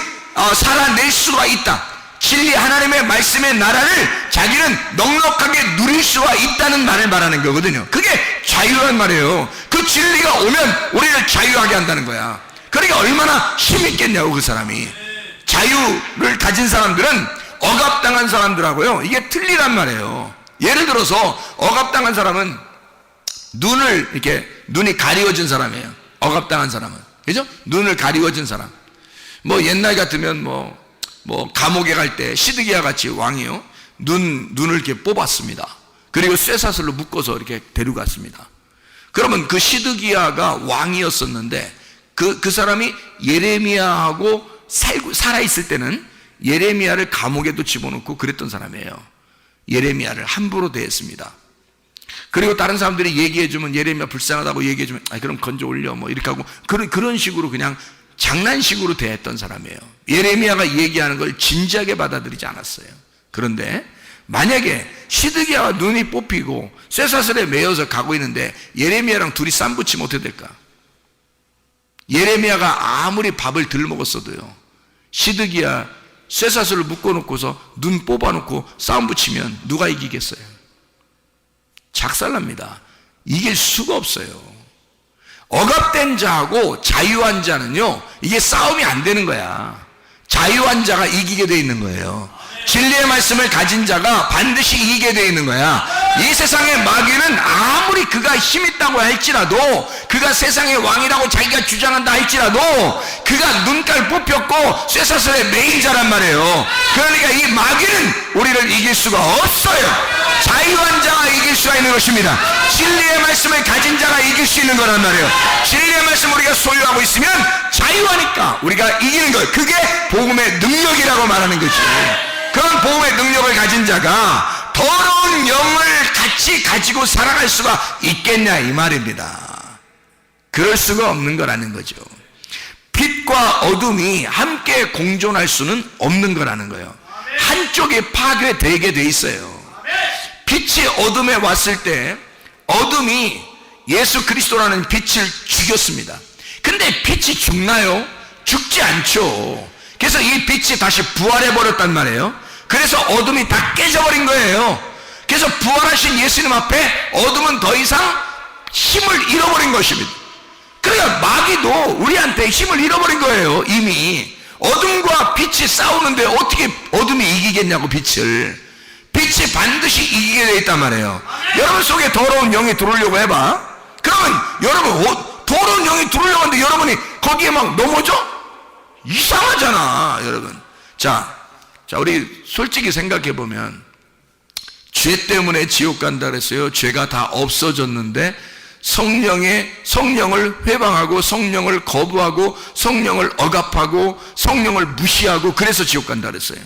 살아낼 수가 있다. 진리 하나님의 말씀의 나라를 자기는 넉넉하게 누릴 수가 있다는 말을 말하는 거거든요. 그게 자유란 말이에요. 그 진리가 오면 우리를 자유하게 한다는 거야. 그러니까 얼마나 힘이 있겠냐고, 그 사람이. 자유를 가진 사람들은 억압당한 사람들하고요, 이게 틀리란 말이에요. 예를 들어서 억압당한 사람은 눈이 가리워진 사람이에요. 억압당한 사람은, 그죠? 눈을 가리워진 사람. 뭐 옛날 같으면 뭐 감옥에 갈 때 시드기야 같이 왕이요, 눈을 이렇게 뽑았습니다. 그리고 쇠사슬로 묶어서 이렇게 데려갔습니다. 그러면 그 시드기야가 왕이었었는데 그 사람이 예레미야하고 살아있을 때는 예레미야를 감옥에도 집어넣고 그랬던 사람이에요. 예레미야를 함부로 대했습니다. 그리고 다른 사람들이 얘기해주면 예레미야 불쌍하다고 얘기해주면 그럼 건져 올려 뭐 이렇게 하고 그런 식으로 그냥 장난식으로 대했던 사람이에요. 예레미야가 얘기하는 걸 진지하게 받아들이지 않았어요. 그런데 만약에 시드기야가 눈이 뽑히고 쇠사슬에 매여서 가고 있는데 예레미야랑 둘이 쌈붙이면 어떻게 될까? 예레미야가 아무리 밥을 덜 먹었어도요, 시드기야 쇠사슬을 묶어놓고서 눈 뽑아놓고 싸움 붙이면 누가 이기겠어요? 작살납니다. 이길 수가 없어요. 억압된 자하고 자유한 자는요, 이게 싸움이 안 되는 거야. 자유한 자가 이기게 돼 있는 거예요. 진리의 말씀을 가진 자가 반드시 이기게 돼 있는 거야. 이 세상의 마귀는 아무리 그가 힘 있다고 할지라도, 그가 세상의 왕이라고 자기가 주장한다 할지라도, 그가 눈깔 뽑혔고 쇠사슬에 매인 자란 말이에요. 그러니까 이 마귀는 우리를 이길 수가 없어요. 자유한 자가 이길 수가 있는 것입니다. 진리의 말씀을 가진 자가 이길 수 있는 거란 말이에요. 진리의 말씀을 우리가 소유하고 있으면 자유하니까 우리가 이기는 거예요. 그게 복음의 능력이라고 말하는 거지. 그런 복음의 능력을 가진 자가 더러운 영을 같이 가지고 살아갈 수가 있겠냐 이 말입니다. 그럴 수가 없는 거라는 거죠. 빛과 어둠이 함께 공존할 수는 없는 거라는 거예요. 한쪽이 파괴되게 돼 있어요. 빛이 어둠에 왔을 때 어둠이 예수 그리스도라는 빛을 죽였습니다. 근데 빛이 죽나요? 죽지 않죠. 그래서 이 빛이 다시 부활해버렸단 말이에요. 그래서 어둠이 다 깨져버린 거예요. 그래서 부활하신 예수님 앞에 어둠은 더 이상 힘을 잃어버린 것입니다. 그러니까 마귀도 우리한테 힘을 잃어버린 거예요. 이미 어둠과 빛이 싸우는데 어떻게 어둠이 이기겠냐고. 빛이 반드시 이기게 돼 있단 말이에요. 여러분 속에 더러운 영이 들어오려고 해봐. 그러면 여러분 더러운 영이 들어오려고 하는데 여러분이 거기에 막 넘어져? 이상하잖아 여러분. 자 우리 솔직히 생각해 보면, 죄 때문에 지옥 간다 그랬어요. 죄가 다 없어졌는데 성령을 회방하고 성령을 거부하고 성령을 억압하고 성령을 무시하고 그래서 지옥 간다 그랬어요.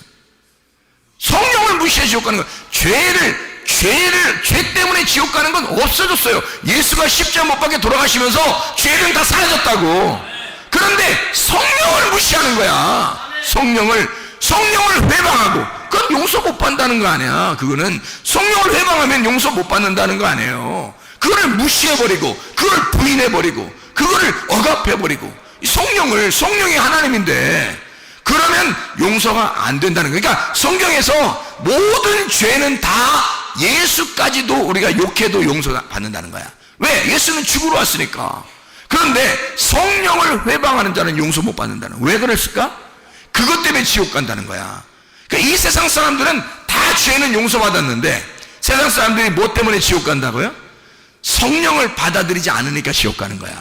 성령을 무시해 지옥 가는 거. 죄 때문에 지옥 가는 건 없어졌어요. 예수가 십자가 못 박혀 돌아가시면서 죄는 다 사라졌다고. 그런데 성령을 무시하는 거야. 성령을 회방하고, 그건 용서 못 받는다는 거 아니야. 그거는 성령을 회방하면 용서 못 받는다는 거 아니에요. 그거를 무시해버리고, 그걸 부인해버리고, 그거를 억압해버리고, 성령이 하나님인데 그러면 용서가 안 된다는 거예요. 그러니까 성경에서 모든 죄는 다 예수까지도 우리가 욕해도 용서받는다는 거야. 왜? 예수는 죽으러 왔으니까. 그런데 성령을 회방하는 자는 용서 못 받는다는 거야. 왜 그랬을까? 그것 때문에 지옥 간다는 거야. 그러니까 이 세상 사람들은 다 죄는 용서받았는데 세상 사람들이 뭐 때문에 지옥 간다고요? 성령을 받아들이지 않으니까 지옥 가는 거야.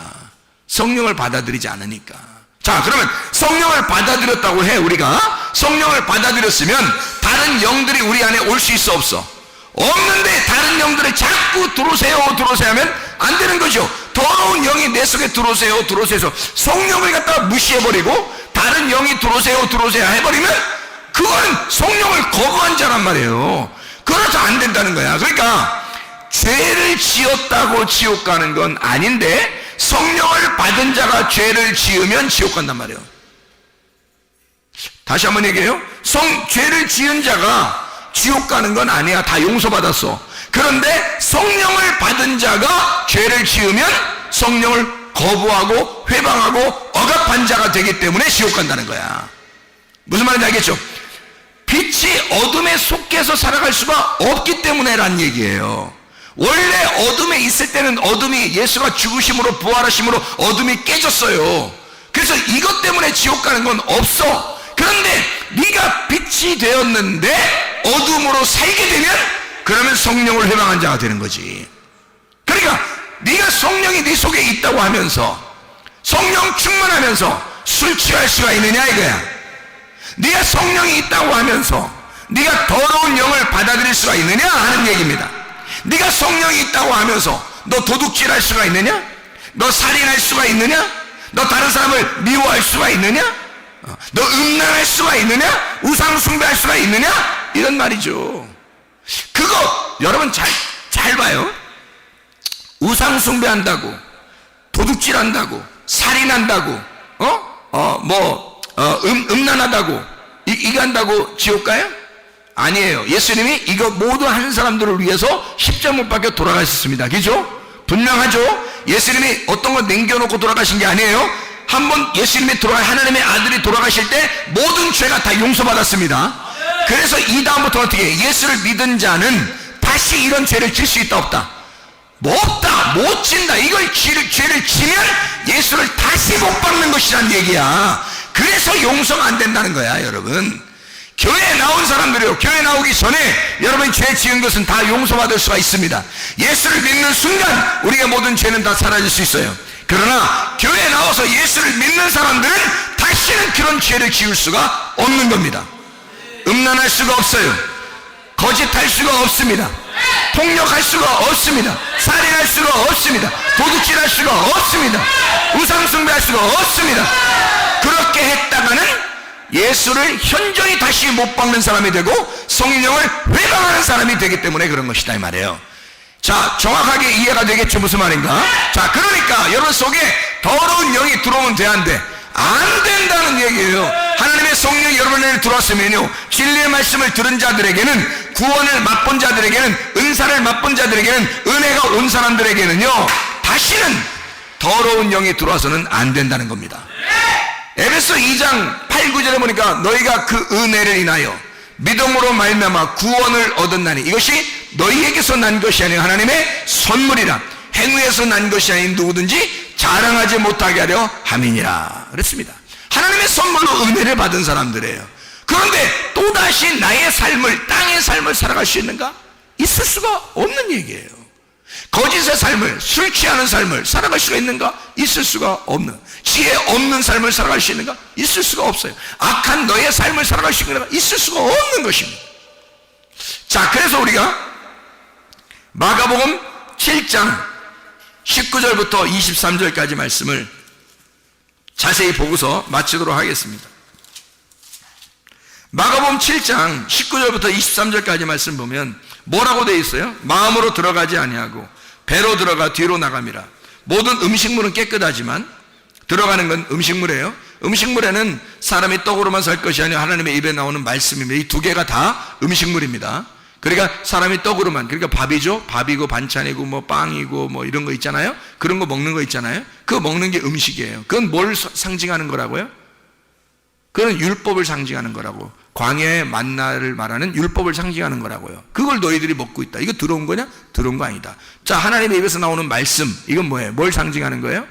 성령을 받아들이지 않으니까. 자, 그러면 성령을 받아들였다고 해. 우리가 성령을 받아들였으면 다른 영들이 우리 안에 올 수 있어 없어? 없는데 다른 영들을 자꾸 들어오세요 하면 안 되는 거죠. 더러운 영이 내 속에 들어오세요 해서 성령을 갖다가 무시해버리고 다른 영이 들어오세요 해버리면 그건 성령을 거부한 자란 말이에요. 그래서 안 된다는 거야. 그러니까 죄를 지었다고 지옥 가는 건 아닌데 성령을 받은 자가 죄를 지으면 지옥 간단 말이에요. 다시 한번 얘기해요. 죄를 지은 자가 지옥 가는 건 아니야. 다 용서받았어. 그런데 성령을 받은 자가 죄를 지으면 성령을 거부하고 회방하고 억압한 자가 되기 때문에 지옥 간다는 거야. 무슨 말인지 알겠죠? 빛이 어둠에 속해서 살아갈 수가 없기 때문에 라는 얘기예요. 원래 어둠에 있을 때는 어둠이 예수가 죽으심으로 부활하심으로 어둠이 깨졌어요. 그래서 이것 때문에 지옥 가는 건 없어. 그런데 네가 빛이 되었는데 어둠으로 살게 되면 그러면 성령을 회방한 자가 되는 거지. 그러니까 네가 성령이 네 속에 있다고 하면서 성령 충만하면서 술 취할 수가 있느냐 이거야. 네가 성령이 있다고 하면서 네가 더러운 영을 받아들일 수가 있느냐 하는 얘기입니다. 네가 성령이 있다고 하면서 너 도둑질할 수가 있느냐? 너 살인할 수가 있느냐? 너 다른 사람을 미워할 수가 있느냐? 너 음란할 수가 있느냐? 우상 숭배할 수가 있느냐? 이런 말이죠. 그거 여러분 잘 봐요. 우상 숭배한다고, 도둑질한다고, 살인한다고, 음란하다고, 이거 한다고 지옥 가요? 아니에요. 예수님이 이거 모두 하는 사람들을 위해서 십자가 못 박혀 돌아가셨습니다. 그죠? 분명하죠? 예수님이 어떤 거 남겨놓고 돌아가신 게 아니에요. 한번 예수님이 하나님의 아들이 돌아가실 때 모든 죄가 다 용서받았습니다. 그래서 이 다음부터 어떻게 해요? 예수를 믿은 자는 다시 이런 죄를 질 수 있다 없다? 뭐 없다, 못 진다. 이걸 죄를 지면 예수를 다시 못 박는 것이란 얘기야. 그래서 용서가 안 된다는 거야, 여러분. 교회에 나온 사람들이요, 교회 나오기 전에 여러분이 죄 지은 것은 다 용서받을 수가 있습니다. 예수를 믿는 순간 우리의 모든 죄는 다 사라질 수 있어요. 그러나 교회에 나와서 예수를 믿는 사람들은 다시는 그런 죄를 지을 수가 없는 겁니다. 음란할 수가 없어요. 거짓할 수가 없습니다. 폭력할 수가 없습니다. 살인할 수가 없습니다. 도둑질할 수가 없습니다. 우상숭배할 수가 없습니다. 그렇게 했다가는 예수를 현저히 다시 못 박는 사람이 되고 성령을 회방하는 사람이 되기 때문에 그런 것이다 이 말이에요. 자, 정확하게 이해가 되겠죠? 무슨 말인가? 자, 그러니까 여러분 속에 더러운 영이 들어오면 돼, 안 돼? 안 된다는 얘기예요. 하나님의 성령이 여러분에게 들어왔으면요, 진리의 말씀을 들은 자들에게는, 구원을 맛본 자들에게는, 은사를 맛본 자들에게는, 은혜가 온 사람들에게는요, 다시는 더러운 영이 들어와서는 안 된다는 겁니다. 에베소 2장 8, 9절에 보니까 너희가 그 은혜를 인하여 믿음으로 말미암아 구원을 얻었나니 이것이 너희에게서 난 것이 아니라 하나님의 선물이라. 행위에서 난 것이 아닌 누구든지 자랑하지 못하게 하려 함이니라 그랬습니다. 하나님의 선물로 은혜를 받은 사람들이에요. 그런데 또다시 나의 삶을, 땅의 삶을 살아갈 수 있는가? 있을 수가 없는 얘기예요. 거짓의 삶을, 술 취하는 삶을 살아갈 수가 있는가? 있을 수가 없는, 지혜 없는 삶을 살아갈 수 있는가? 있을 수가 없어요. 악한 너의 삶을 살아갈 수 있는가? 있을 수가 없는 것입니다. 자, 그래서 우리가 마가복음 7장 19절부터 23절까지 말씀을 자세히 보고서 마치도록 하겠습니다. 마가복음 7장 19절부터 23절까지 말씀 보면 뭐라고 되어 있어요? 마음으로 들어가지 아니하고 배로 들어가 뒤로 나감이라. 모든 음식물은 깨끗하지만 들어가는 건 음식물이에요. 음식물에는 사람이 떡으로만 살 것이 아니라 하나님의 입에 나오는 말씀입니다. 이 두 개가 다 음식물입니다. 그러니까 사람이 떡으로만, 그러니까 밥이죠. 밥이고 반찬이고 뭐 빵이고 뭐 이런 거 있잖아요. 그런 거 먹는 거 있잖아요. 그거 먹는 게 음식이에요. 그건 뭘 상징하는 거라고요? 그건 율법을 상징하는 거라고. 광야의 만나를 말하는 율법을 상징하는 거라고요. 그걸 너희들이 먹고 있다. 이거 들어온 거냐? 들어온 거 아니다. 자, 하나님의 입에서 나오는 말씀, 이건 뭐예요? 뭘 상징하는 거예요?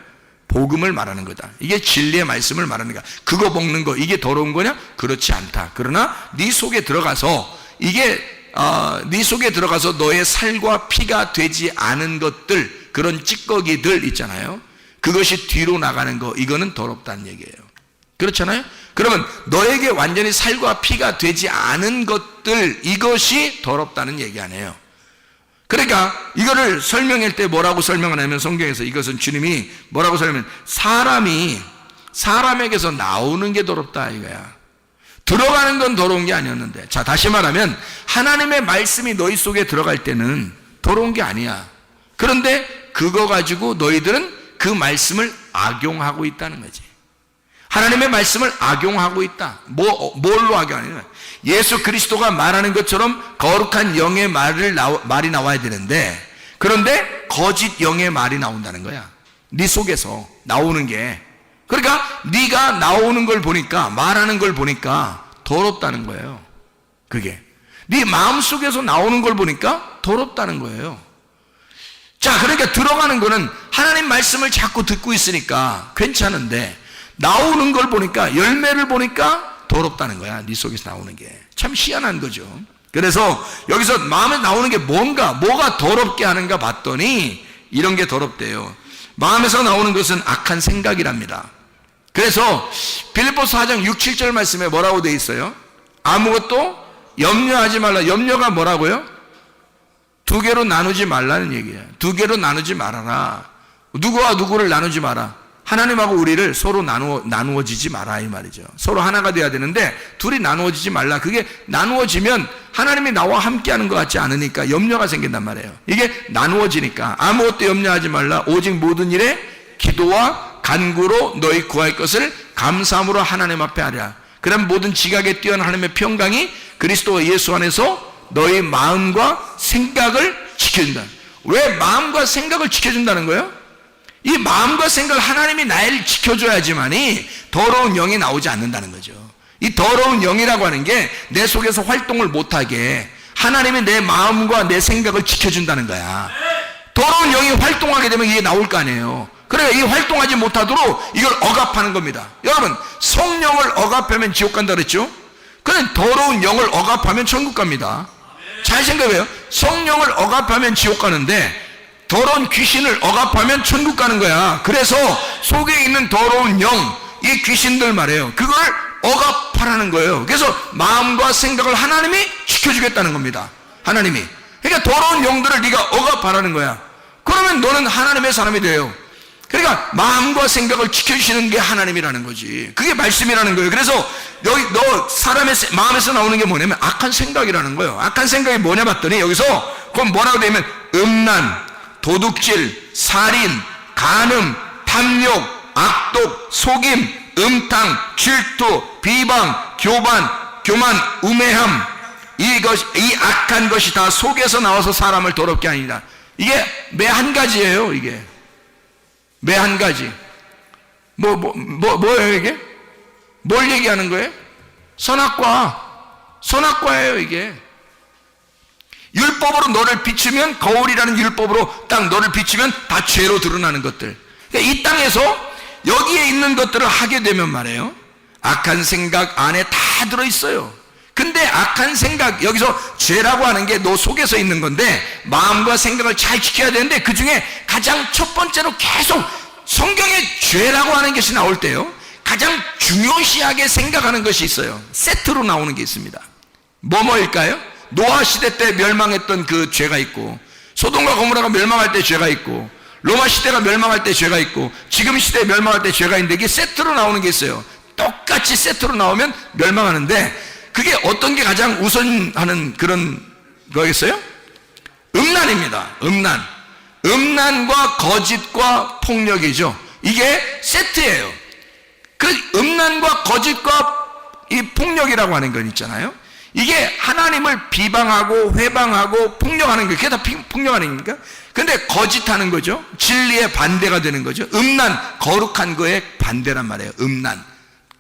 복음을 말하는 거다. 이게 진리의 말씀을 말하는 거야. 그거 먹는 거, 이게 더러운 거냐? 그렇지 않다. 그러나 네 속에 들어가서, 이게 네 속에 들어가서 너의 살과 피가 되지 않은 것들, 그런 찌꺼기들 있잖아요. 그것이 뒤로 나가는 거, 이거는 더럽다는 얘기예요. 그렇잖아요? 그러면 너에게 완전히 살과 피가 되지 않은 것들, 이것이 더럽다는 얘기 아니에요. 그러니까 이거를 설명할 때 뭐라고 설명하냐면, 성경에서 이것은 주님이 뭐라고 설명하면, 사람에게서 나오는 게 더럽다 이거야. 들어가는 건 더러운 게 아니었는데. 자, 다시 말하면 하나님의 말씀이 너희 속에 들어갈 때는 더러운 게 아니야. 그런데 그거 가지고 너희들은 그 말씀을 악용하고 있다는 거지. 하나님의 말씀을 악용하고 있다. 뭘로 악용하냐? 예수 그리스도가 말하는 것처럼 거룩한 영의 말이 나와야 되는데, 그런데 거짓 영의 말이 나온다는 거야. 네 속에서 나오는 게. 그러니까 네가 나오는 걸 보니까, 말하는 걸 보니까 더럽다는 거예요. 그게 네 마음속에서 나오는 걸 보니까 더럽다는 거예요. 자, 그러니까 들어가는 거는 하나님 말씀을 자꾸 듣고 있으니까 괜찮은데, 나오는 걸 보니까, 열매를 보니까 더럽다는 거야. 네 속에서 나오는 게. 참 희한한 거죠. 그래서 여기서 마음에 나오는 게 뭐가 더럽게 하는가 봤더니 이런 게 더럽대요. 마음에서 나오는 것은 악한 생각이랍니다. 그래서 빌립보서 4장 6, 7절 말씀에 뭐라고 돼 있어요? 아무것도 염려하지 말라. 염려가 뭐라고요? 두 개로 나누지 말라는 얘기예요. 두 개로 나누지 말아라. 누구와 누구를 나누지 마라. 하나님하고 우리를 서로 나누어지지 마라 이 말이죠. 서로 하나가 돼야 되는데 둘이 나누어지지 말라. 그게 나누어지면 하나님이 나와 함께하는 것 같지 않으니까 염려가 생긴단 말이에요. 이게 나누어지니까 아무것도 염려하지 말라. 오직 모든 일에 기도와 간구로 너희 구할 것을 감사함으로 하나님 앞에 하랴. 그럼 모든 지각에 뛰어난 하나님의 평강이 그리스도 예수 안에서 너희 마음과 생각을 지켜준다. 왜 마음과 생각을 지켜준다는 거예요? 이 마음과 생각을 하나님이 나를 지켜줘야지만이 더러운 영이 나오지 않는다는 거죠. 이 더러운 영이라고 하는 게 내 속에서 활동을 못하게 하나님이 내 마음과 내 생각을 지켜준다는 거야. 더러운 영이 활동하게 되면 이게 나올 거 아니에요. 그러니까 이 활동하지 못하도록 이걸 억압하는 겁니다. 여러분, 성령을 억압하면 지옥 간다 그랬죠? 그냥 더러운 영을 억압하면 천국 갑니다. 잘 생각해요. 성령을 억압하면 지옥 가는데 더러운 귀신을 억압하면 천국 가는 거야. 그래서 속에 있는 더러운 영, 이 귀신들 말이에요. 그걸 억압하라는 거예요. 그래서 마음과 생각을 하나님이 지켜주겠다는 겁니다. 하나님이. 그러니까 더러운 영들을 네가 억압하라는 거야. 그러면 너는 하나님의 사람이 돼요. 그러니까 마음과 생각을 지켜주시는 게 하나님이라는 거지. 그게 말씀이라는 거예요. 그래서 여기 너 사람의 마음에서 나오는 게 뭐냐면 악한 생각이라는 거예요. 악한 생각이 뭐냐 봤더니 여기서 그건 뭐라고 되면 음란, 도둑질, 살인, 간음, 탐욕, 악독, 속임, 음탕, 질투, 비방, 교만, 우매함, 이 악한 것이 다 속에서 나와서 사람을 더럽게 하니라. 이게 매 한 가지예요. 이게 매 한 가지. 뭐예요 이게? 뭘 얘기하는 거예요? 선악과예요 이게. 율법으로 너를 비추면, 거울이라는 율법으로 딱 너를 비추면 다 죄로 드러나는 것들. 그러니까 이 땅에서 여기에 있는 것들을 하게 되면 말이에요, 악한 생각 안에 다 들어있어요. 근데 악한 생각, 여기서 죄라고 하는 게 너 속에서 있는 건데 마음과 생각을 잘 지켜야 되는데 그 중에 가장 첫 번째로 계속 성경에 죄라고 하는 것이 나올 때요, 가장 중요시하게 생각하는 것이 있어요. 세트로 나오는 게 있습니다. 뭐일까요? 노아 시대 때 멸망했던 그 죄가 있고, 소돔과 고모라가 멸망할 때 죄가 있고, 로마 시대가 멸망할 때 죄가 있고, 지금 시대에 멸망할 때 죄가 있는데 이게 세트로 나오는 게 있어요. 똑같이 세트로 나오면 멸망하는데 그게 어떤 게 가장 우선하는 그런 거겠어요? 음란입니다. 음란과 거짓과 폭력이죠. 이게 세트예요. 그 음란과 거짓과 이 폭력이라고 하는 건 있잖아요. 이게 하나님을 비방하고 회방하고 폭력하는 게, 그게 다 폭력 아닙니까? 근데 거짓하는 거죠. 진리의 반대가 되는 거죠. 음란, 거룩한 거에 반대란 말이에요. 음란,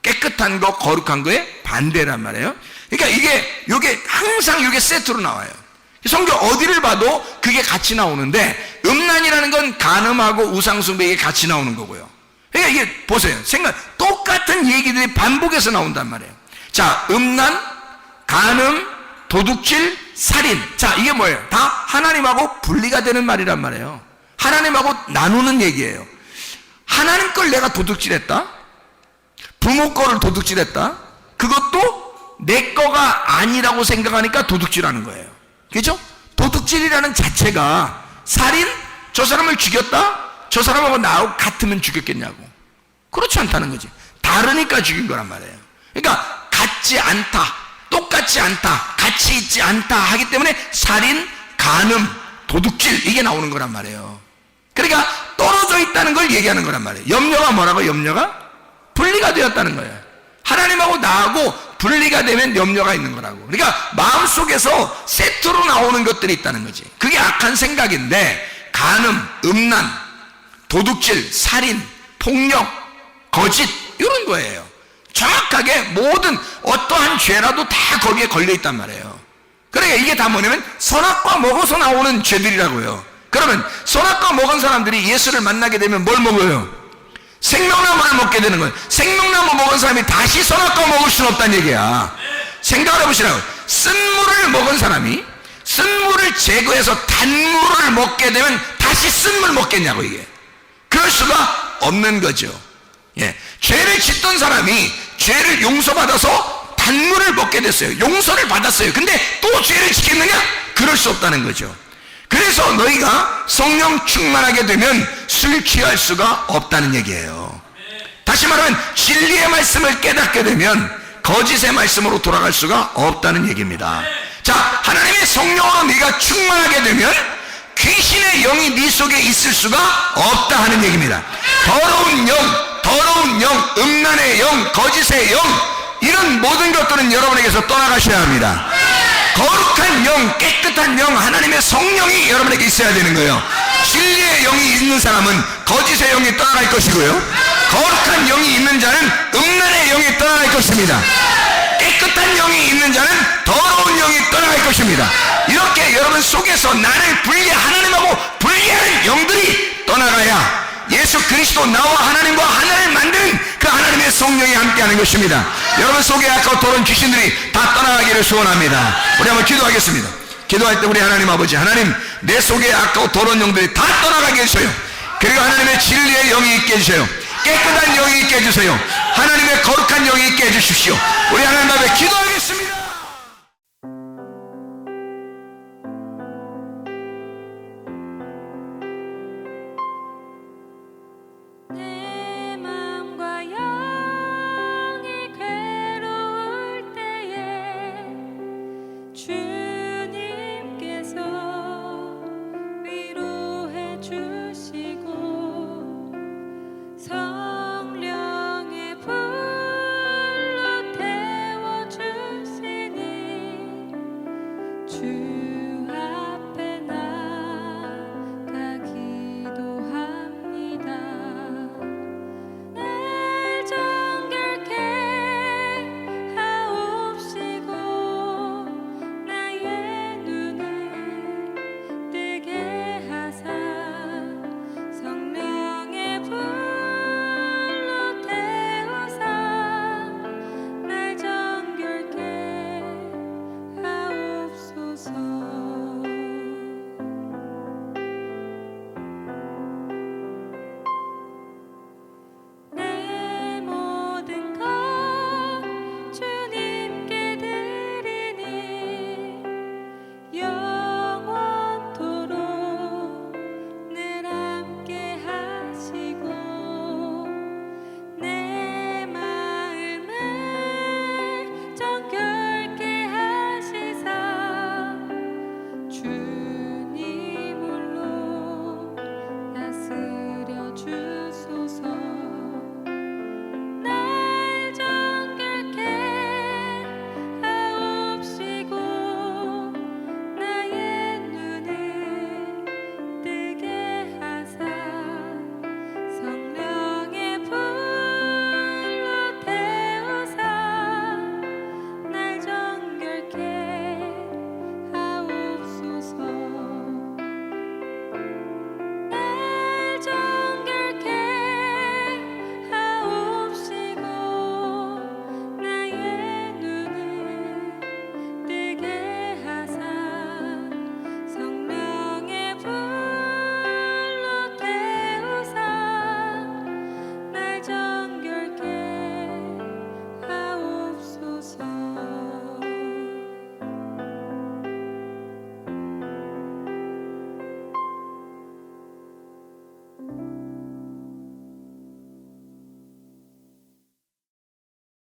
깨끗한 거, 거룩한 거에 반대란 말이에요. 그러니까 이게 항상 이게 세트로 나와요. 성경 어디를 봐도 그게 같이 나오는데, 음란이라는 건 간음하고 우상숭배, 이게 같이 나오는 거고요. 그러니까 이게 보세요. 똑같은 얘기들이 반복해서 나온단 말이에요. 자, 음란, 간음, 도둑질, 살인. 자, 이게 뭐예요? 다 하나님하고 분리가 되는 말이란 말이에요. 하나님하고 나누는 얘기예요. 하나님 걸 내가 도둑질했다? 부모 거를 도둑질했다? 그것도 내 거가 아니라고 생각하니까 도둑질하는 거예요. 그죠? 도둑질이라는 자체가, 살인? 저 사람을 죽였다? 저 사람하고 나하고 같으면 죽였겠냐고. 그렇지 않다는 거지. 다르니까 죽인 거란 말이에요. 그러니까 같지 않다, 똑같지 않다, 같이 있지 않다 하기 때문에 살인, 간음, 도둑질, 이게 나오는 거란 말이에요. 그러니까 떨어져 있다는 걸 얘기하는 거란 말이에요. 염려가 뭐라고? 염려가 분리가 되었다는 거예요. 하나님하고 나하고 분리가 되면 염려가 있는 거라고. 그러니까 마음속에서 세트로 나오는 것들이 있다는 거지. 그게 악한 생각인데, 간음, 음란, 도둑질, 살인, 폭력, 거짓, 이런 거예요. 정확하게 모든 어떠한 죄라도 다 거기에 걸려있단 말이에요. 그러니까 이게 다 뭐냐면 선악과 먹어서 나오는 죄들이라고요. 그러면 선악과 먹은 사람들이 예수를 만나게 되면 뭘 먹어요? 생명나무를 먹게 되는 거예요. 생명나무 먹은 사람이 다시 선악과 먹을 수는 없다는 얘기야. 생각을 해보시라고. 쓴물을 먹은 사람이 쓴물을 제거해서 단물을 먹게 되면 다시 쓴물 먹겠냐고. 이게 그럴 수가 없는 거죠. 예. 죄를 짓던 사람이 죄를 용서받아서 단물을 먹게 됐어요. 용서를 받았어요. 근데 또 죄를 짓겠느냐? 그럴 수 없다는 거죠. 그래서 너희가 성령 충만하게 되면 술 취할 수가 없다는 얘기예요. 다시 말하면 진리의 말씀을 깨닫게 되면 거짓의 말씀으로 돌아갈 수가 없다는 얘기입니다. 자, 하나님의 성령으로 네가 충만하게 되면 귀신의 영이 네 속에 있을 수가 없다 하는 얘기입니다. 더러운 영, 음란의 영, 거짓의 영, 이런 모든 것들은 여러분에게서 떠나가셔야 합니다. 거룩한 영, 깨끗한 영, 하나님의 성령이 여러분에게 있어야 되는 거예요. 진리의 영이 있는 사람은 거짓의 영이 떠나갈 것이고요, 거룩한 영이 있는 자는 음란의 영이 떠나갈 것입니다. 깨끗한 영이 있는 자는 더러운 영이 떠나갈 것입니다. 이렇게 여러분 속에서 나를 하나님하고 분리하는 영들이 떠나가야 예수 그리스도 나와 하나님과 하나를 만드는 그 하나님의 성령이 함께하는 것입니다. 여러분 속에 아까 더러운 귀신들이 다 떠나가기를 소원합니다. 우리 한번 기도하겠습니다. 기도할 때 우리 하나님 아버지, 하나님 내 속에 아까 더러운 영들이 다 떠나가게 해주세요. 그리고 하나님의 진리의 영이 있게 해주세요. 깨끗한 영이 있게 해주세요. 하나님의 거룩한 영이 있게 해주십시오. 우리 하나님 앞에 기도하겠습니다.